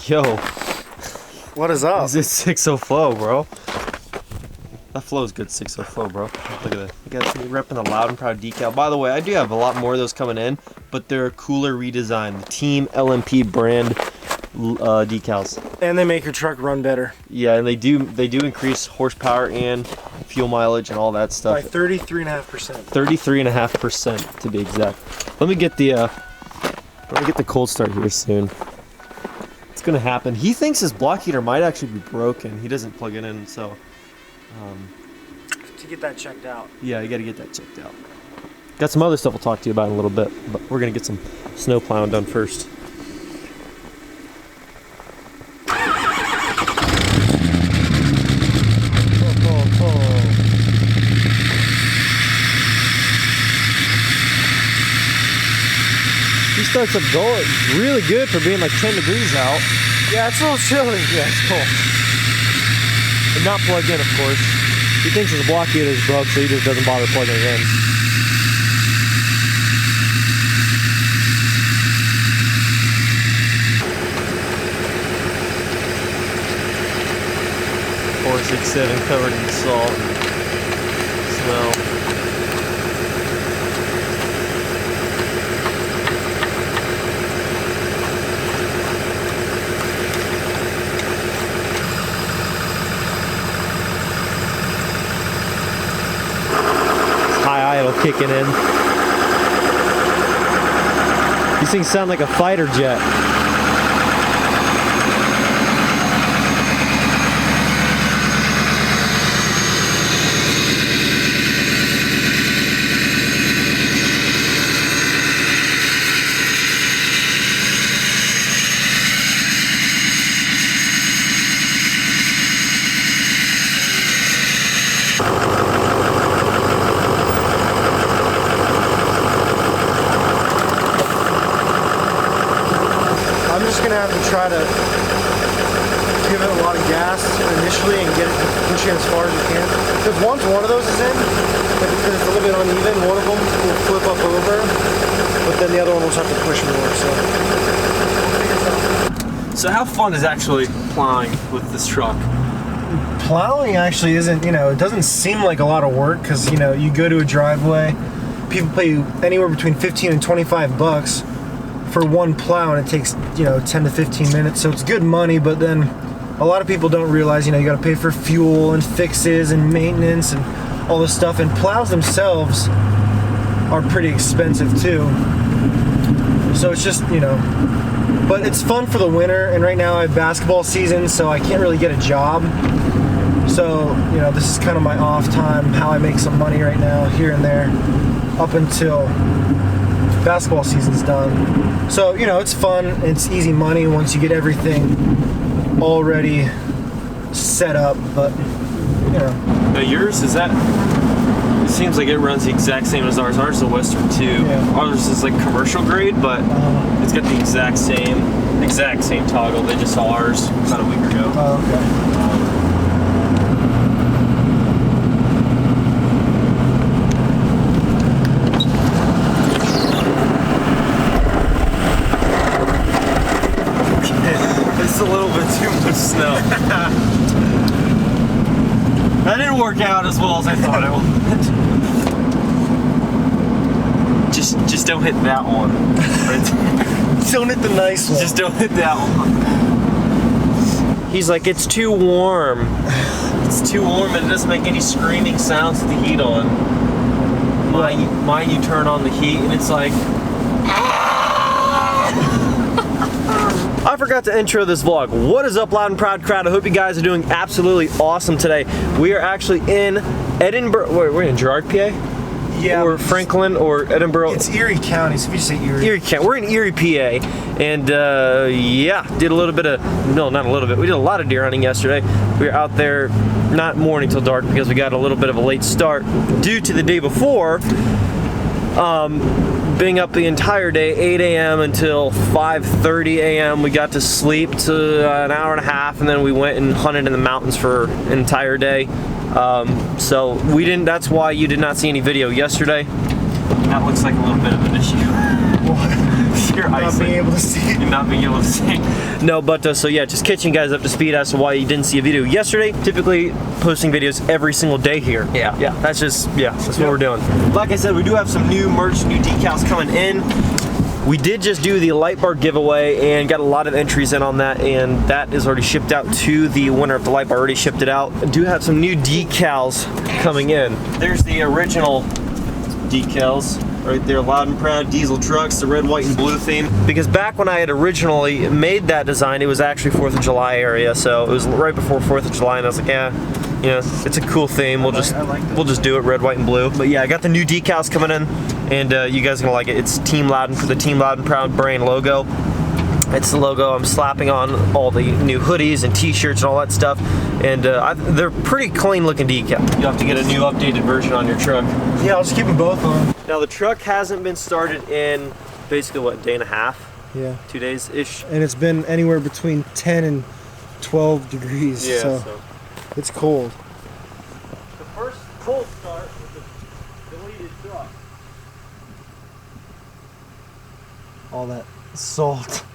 Yo. What is up? Is it 6.0 flow, bro? That flow's good, 6.0 flow, bro. Look at that. Look at that. Repping the Loud and Proud decal. By the way, I do have a lot more of those coming in, but they're a cooler redesign. The Team LMP brand decals. And they make your truck run better. Yeah, and they do increase horsepower and fuel mileage and all that stuff. By 33.5%. 33.5% to be exact. Let me get the cold start here soon. It's gonna happen. He thinks his block heater might actually be broken. He doesn't plug it in, so. To get that checked out. Yeah, you gotta get that checked out. Got some other stuff we'll talk to you about in a little bit, but we're gonna get some snow plowing done first. He starts up going really good for being like 10 degrees out. Yeah, it's a little chilly. Yeah, it's cool. And not plugged in, of course. He thinks his block heater is broke, so he just doesn't bother plugging it in. .467 covered in salt and snow. Kicking in. These things sound like a fighter jet. Have to try to give it a lot of gas initially and get it pushing as far as you can. Because once one of those is in, because it's a little bit uneven, one of them will flip up over, but then the other one will start to push more. So how fun is actually plowing with this truck? Plowing actually isn't, it doesn't seem like a lot of work because, you go to a driveway, people pay you anywhere between 15 and 25 bucks for one plow, and it takes 10 to 15 minutes, so it's good money. But then a lot of people don't realize you got to pay for fuel and fixes and maintenance and all this stuff, and plows themselves are pretty expensive too. So it's just but it's fun for the winter, and right now I have basketball season, so I can't really get a job, so this is kind of my off time, how I make some money right now here and there up until basketball season's done. So it's fun, it's easy money once you get everything already set up. But Now yours, is that, it seems like it runs the exact same as ours. Ours is a Western too. Yeah. Ours is like commercial grade, but it's got the exact same toggle. They just saw ours about a week ago. Oh, okay. Snow. That didn't work out as well as I thought it would. Just don't hit that one. Right? Don't hit the nice one. Just don't hit that one. He's like, it's too warm. It's too warm and it doesn't make any screaming sounds with the heat on. Mine you turn on the heat and it's like, I forgot to intro this vlog. What is up, Loud and Proud crowd? I hope you guys are doing absolutely awesome today. We are actually in Edinburgh. Wait, we're in Girard, PA? Yeah. Or Franklin or Edinburgh. It's Erie County, so if you just say Erie. Erie County. We're in Erie, PA. And yeah, did a little bit of, no, not a little bit. We did a lot of deer hunting yesterday. We were out there not morning till dark because we got a little bit of a late start due to the day before. Being up the entire day, 8 a.m. until 5:30 a.m. We got to sleep to an hour and a half, and then we went and hunted in the mountains for an entire day. So we didn't. That's why you did not see any video yesterday. That looks like a little bit of an issue. You're not being able to see. You're not being able to see. No, but so yeah, just catching you guys up to speed as to why you didn't see a video yesterday. Typically posting videos every single day here. Yeah, that's just, that's what we're doing. Like I said, we do have some new merch, new decals coming in. We did just do the light bar giveaway and got a lot of entries in on that, and that is already shipped out to the winner of the light bar. Already shipped it out. I do have some new decals coming in. There's the original decals right there, loud and proud diesel trucks, the red, white, and blue theme. Because back when I had originally made that design, it was actually 4th of July area, so it was right before 4th of July, and I was like, yeah, you know, it's a cool theme. We'll just do it red, white, and blue. But yeah, I got the new decals coming in, and you guys are gonna like it. It's Team Loud for the Team Loud and Proud brand logo. It's the logo I'm slapping on all the new hoodies and t-shirts and all that stuff, and they're pretty clean looking decal. You'll have to get a new updated version on your truck. Yeah, I'll just keep them both on. Now the truck hasn't been started in basically what, a day and a half? Yeah. 2 days-ish. And it's been anywhere between 10 and 12 degrees, yeah, so it's cold. The first cold start with the deleted truck. All that salt.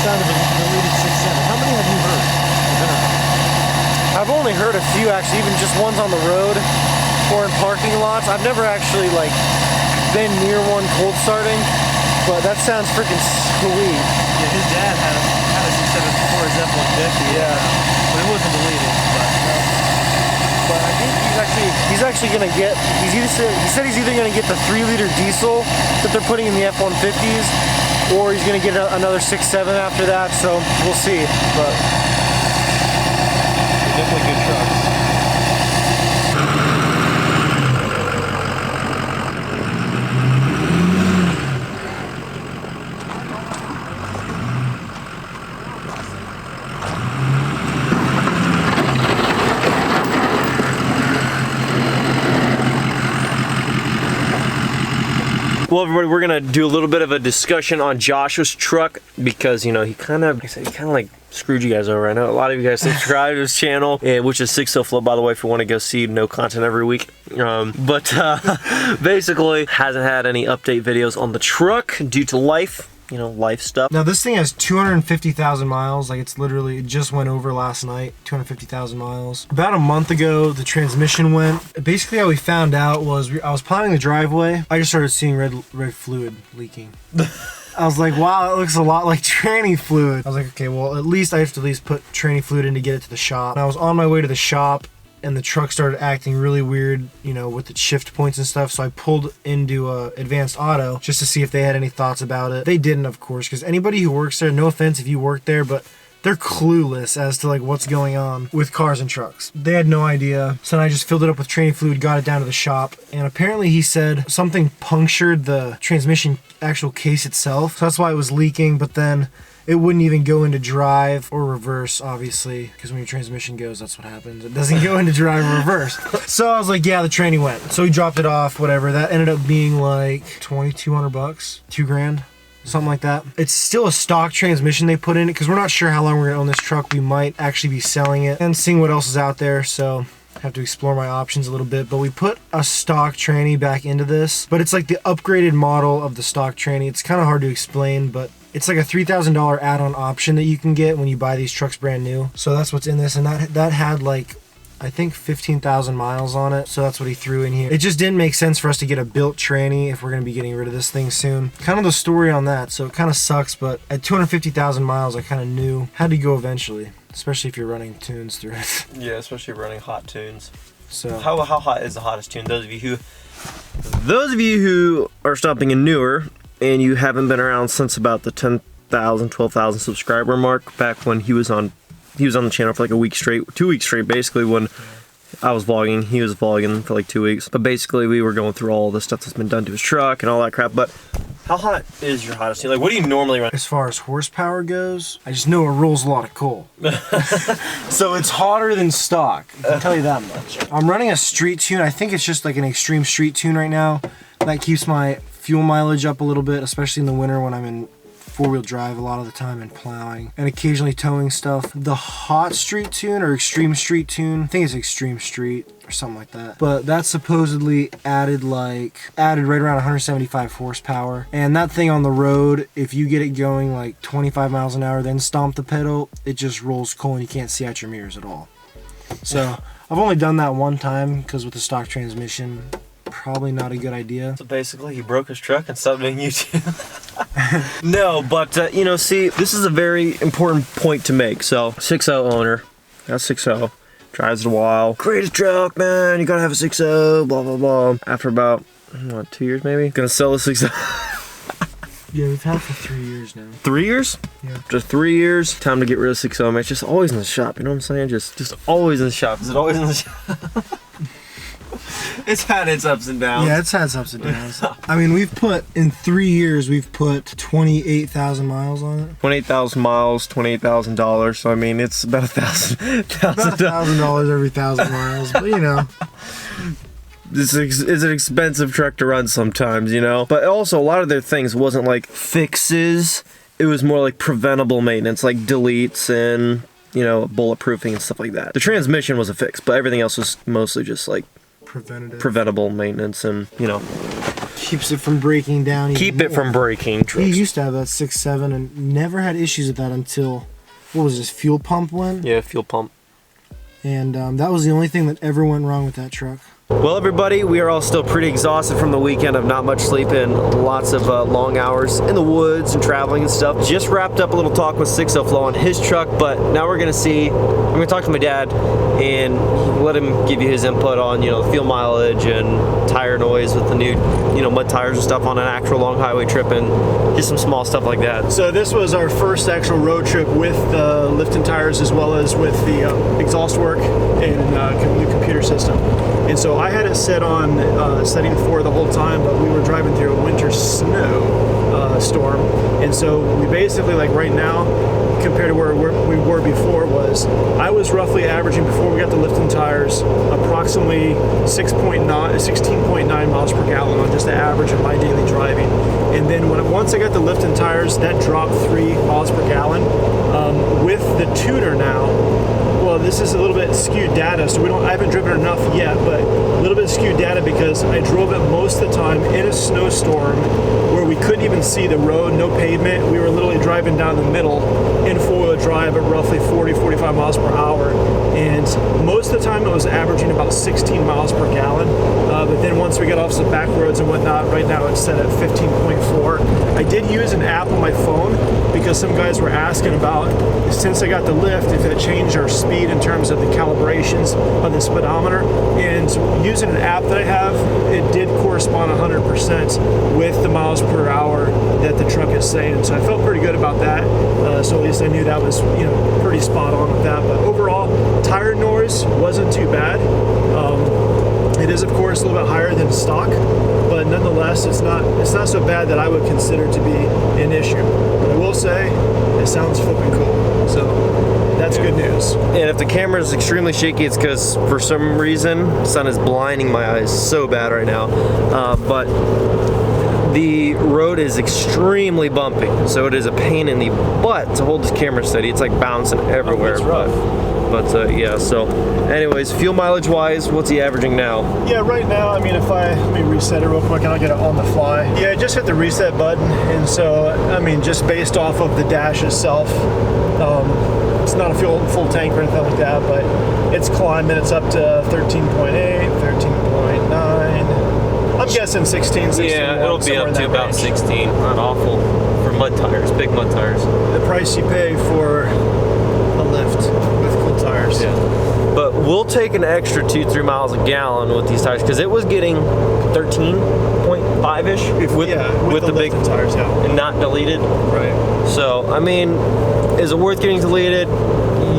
Sound of a deleted 6.7. How many have you heard? I've only heard a few actually, even just ones on the road or in parking lots. I've never actually like been near one cold starting, but that sounds freaking sweet. Yeah, his dad had a 6.7 before his F-150. Yeah, but it wasn't deleted. But I think he's actually gonna get. He said he's either gonna get the 3-liter diesel that they're putting in the F-150s, or he's gonna get another 6.7 after that. So we'll see. But they're definitely good trucks. Well, everybody, we're gonna do a little bit of a discussion on Josh's truck because, you know, he kind of like screwed you guys over. I know a lot of you guys subscribe to his channel, which is 6.0 Flow, by the way, if you want to go see no content every week. But basically, hasn't had any update videos on the truck due to life. You know, life stuff. Now this thing has 250,000 miles. Like it just went over last night. 250,000 miles. About a month ago, the transmission went. Basically, how we found out was I was plowing the driveway. I just started seeing red fluid leaking. I was like, wow, it looks a lot like tranny fluid. I was like, okay, well, at least I have to put tranny fluid in to get it to the shop. And I was on my way to the shop, and the truck started acting really weird, you know, with its shift points and stuff. So I pulled into Advanced Auto just to see if they had any thoughts about it. They didn't, of course, because anybody who works there, no offense if you work there, but they're clueless as to like what's going on with cars and trucks. They had no idea. So then I just filled it up with tranny fluid, got it down to the shop, and apparently he said something punctured the transmission actual case itself. So that's why it was leaking, but then it wouldn't even go into drive or reverse, obviously, because when your transmission goes, that's what happens. It doesn't go into drive or reverse. So I was like, yeah, the tranny went. So we dropped it off, whatever. That ended up being like $2,200 bucks, $2,000, something like that. It's still a stock transmission they put in it, because we're not sure how long we're gonna own this truck. We might actually be selling it and seeing what else is out there, so I have to explore my options a little bit. But we put a stock tranny back into this, but it's like the upgraded model of the stock tranny. It's kind of hard to explain, but it's like a $3,000 add-on option that you can get when you buy these trucks brand new. So that's what's in this, and that had like, I think 15,000 miles on it, so that's what he threw in here. It just didn't make sense for us to get a built tranny if we're gonna be getting rid of this thing soon. Kind of the story on that, so it kind of sucks, but at 250,000 miles, I kind of knew had to go eventually, especially if you're running tunes through it. Yeah, especially running hot tunes. So how hot is the hottest tune? Those of you who are stopping in newer and you haven't been around since about the 10,000, 12,000 subscriber mark, back when he was on he was on the channel for like a week straight, 2 weeks straight, basically, when I was vlogging. He was vlogging for like 2 weeks. But basically, we were going through all the stuff that's been done to his truck and all that crap. But how hot is your hottest? Like, what do you normally run? As far as horsepower goes, I just know it rolls a lot of coal. So it's hotter than stock, I can tell you that much. I'm running a street tune. I think it's just like an extreme street tune right now. That keeps my fuel mileage up a little bit, especially in the winter when I'm in four-wheel drive a lot of the time and plowing and occasionally towing stuff. The hot street tune or extreme street tune, I think it's extreme street or something like that, but that's supposedly added right around 175 horsepower. And that thing on the road, if you get it going like 25 miles an hour then stomp the pedal, it just rolls coal and you can't see out your mirrors at all. So I've only done that one time because with the stock transmission, probably not a good idea. So basically, he broke his truck and stopped doing YouTube. No, but you know, see, this is a very important point to make. So 6.0 owner, got 6.0, drives it a while. Greatest truck, man. You gotta have a 6.0. Blah blah blah. After about what, 2 years maybe, gonna sell the 6.0. Yeah, we've had it for 3 years now. 3 years? Yeah. Just 3 years. Time to get rid of 6.0, man. It's just always in the shop. You know what I'm saying? Just always in the shop. Is it always in the shop? It's had its ups and downs. Yeah, it's had its ups and downs. I mean, in 3 years, we've put 28,000 miles on it. 28,000 miles, $28,000. So I mean, it's about About $1,000 every 1,000 miles, but you know. It's an expensive truck to run sometimes, you know? But also, a lot of their things wasn't like fixes. It was more like preventable maintenance, like deletes and, you know, bulletproofing and stuff like that. The transmission was a fix, but everything else was mostly just like preventable maintenance and, you know, keeps it from breaking down. Keep it from breaking. He used to have that 6.7 and never had issues with that until, what was this, fuel pump went? Yeah, fuel pump. And that was the only thing that ever went wrong with that truck. Well, everybody, we are all still pretty exhausted from the weekend of not much sleep and lots of long hours in the woods and traveling and stuff. Just wrapped up a little talk with 6.0 Flo on his truck, but now we're gonna talk to my dad and let him give you his input on, you know, fuel mileage and tire noise with the new, you know, mud tires and stuff on an actual long highway trip and just some small stuff like that. So this was our first actual road trip with the Lifton tires as well as with the exhaust work and new computer system. And so I had it set on setting 4 the whole time, but we were driving through a winter snow storm. And so we basically, like right now, compared to where we were before, was I was roughly averaging, before we got the Lifton tires, approximately 16.9 miles per gallon on just the average of my daily driving. And then once I got the Lifton tires, that dropped 3 miles per gallon. With the tuner now, well, this is a little bit skewed data, so I haven't driven it enough yet, but a little bit skewed data because I drove it most of the time in a snowstorm where we couldn't even see the road, no pavement. We were literally driving down the middle in four-wheel drive at roughly 40-45 miles per hour, and most of the time it was averaging about 16 miles per gallon, but then once we got off some back roads and whatnot, right now it's set at 15.4. I did use an app on my phone because some guys were asking about, since I got the lift, if it changed our speed in terms of the calibrations on the speedometer, and using an app that I have, it did correspond 100% with the miles per hour that the truck is saying, so I felt pretty good about that. So at least I knew that was, you know, pretty spot on with that. But overall, tire noise wasn't too bad. It is, of course, a little bit higher than stock, but nonetheless, it's not so bad that I would consider to be an issue. But I will say, it sounds flipping cool. So that's good news. And if the camera is extremely shaky, it's because for some reason the sun is blinding my eyes so bad right now. But the road is extremely bumpy, so it is a pain in the butt to hold this camera steady. It's like bouncing everywhere. It's rough. But yeah, so anyways, fuel mileage wise, what's he averaging now? Yeah, right now, I mean, let me reset it real quick and I'll get it on the fly. Yeah, I just hit the reset button, and so, I mean, just based off of the dash itself, it's not a full tank or anything like that, but it's climbing. It's up to 13.8, 13.9. I'm guessing 16. Yeah, it'll be up to about 16. Not awful for mud tires, big mud tires. The price you pay for a lift with cool tires. Yeah. But we'll take an extra 2-3 miles a gallon with these tires because it was getting 13.5-ish with the big tires, yeah. and not deleted. Right. So I mean, is it worth getting deleted?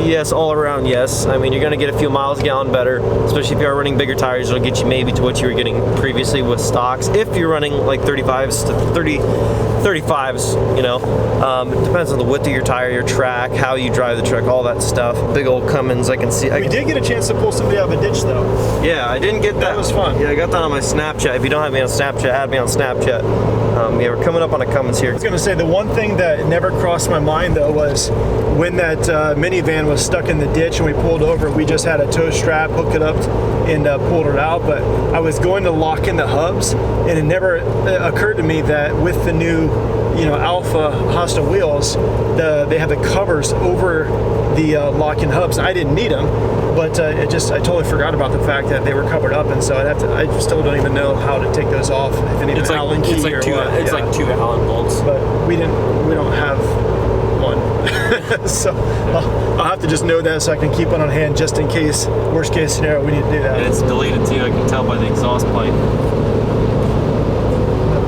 Yes, all around, yes. I mean, you're going to get a few miles a gallon better, especially if you are running bigger tires. It'll get you maybe to what you were getting previously with stocks. If you're running like 35s to 35s, you know. It depends on the width of your tire, your track, how you drive the truck, all that stuff. Big old Cummins, I can see. We did get a chance to pull somebody out of a ditch, though. Yeah, I didn't get that. That was fun. Yeah, I got that on my Snapchat. If you don't have me on Snapchat, add me on Snapchat. Yeah, we're coming up on a Cummins here. I was going to say, the one thing that never crossed my mind, though, was when that minivan was stuck in the ditch and we pulled over, we just had a tow strap, hooked it up, and pulled it out. But I was going to lock in the hubs, and it never occurred to me that with the new, you know, Alpha hostile wheels, they have the covers over the lock-in hubs. I didn't need them, but I totally forgot about the fact that they were covered up, and so I still don't even know how to take those off. If I need an Allen key or what. It's like 2 Allen bolts. But we don't have one, so I'll have to just know that so I can keep one on hand just in case, worst case scenario, we need to do that. And it's deleted too. I can tell by the exhaust pipe.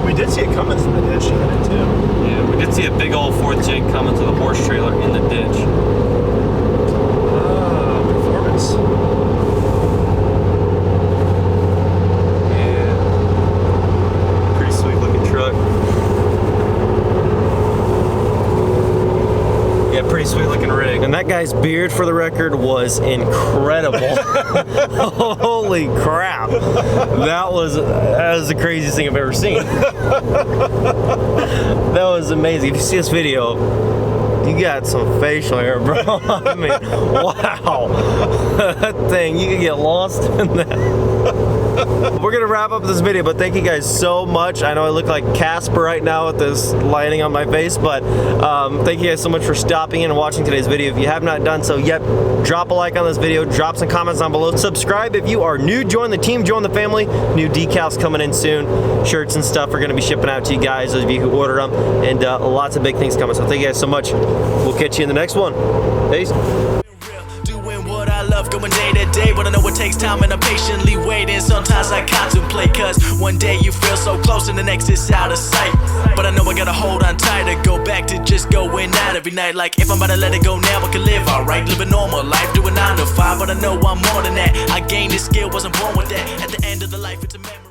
We did see a Cummins in the ditch the other day too. Yeah, we did see a big old 4th gen Cummins with a horse trailer in the ditch. Performance. Yeah. Pretty sweet looking truck. Yeah, pretty sweet looking rig. And that guy's beard, for the record, was incredible. Holy crap. That was the craziest thing I've ever seen. That was amazing. If you see this video, you got some facial hair, bro. I mean, wow. That thing, you could get lost in that. We're gonna wrap up this video, but thank you guys so much. I know I look like Casper right now with this lighting on my face, but thank you guys so much for stopping in and watching today's video. If you have not done so yet, drop a like on this video, drop some comments down below. Subscribe if you are new, join the team, join the family. New decals coming in soon. Shirts and stuff are gonna be shipping out to you guys, those of you who order them, and lots of big things coming. So thank you guys so much. We'll catch you in the next one. Peace. Going day to day, but I know it takes time and I'm patiently waiting. Sometimes I contemplate, cause one day you feel so close and the next is out of sight. But I know I gotta hold on tight to go back to just going out every night. Like if I'm about to let it go now, I can live alright, live a normal life, doing 9 to 5. But I know I'm more than that. I gained this skill, wasn't born with that. At the end of the life, it's a memory.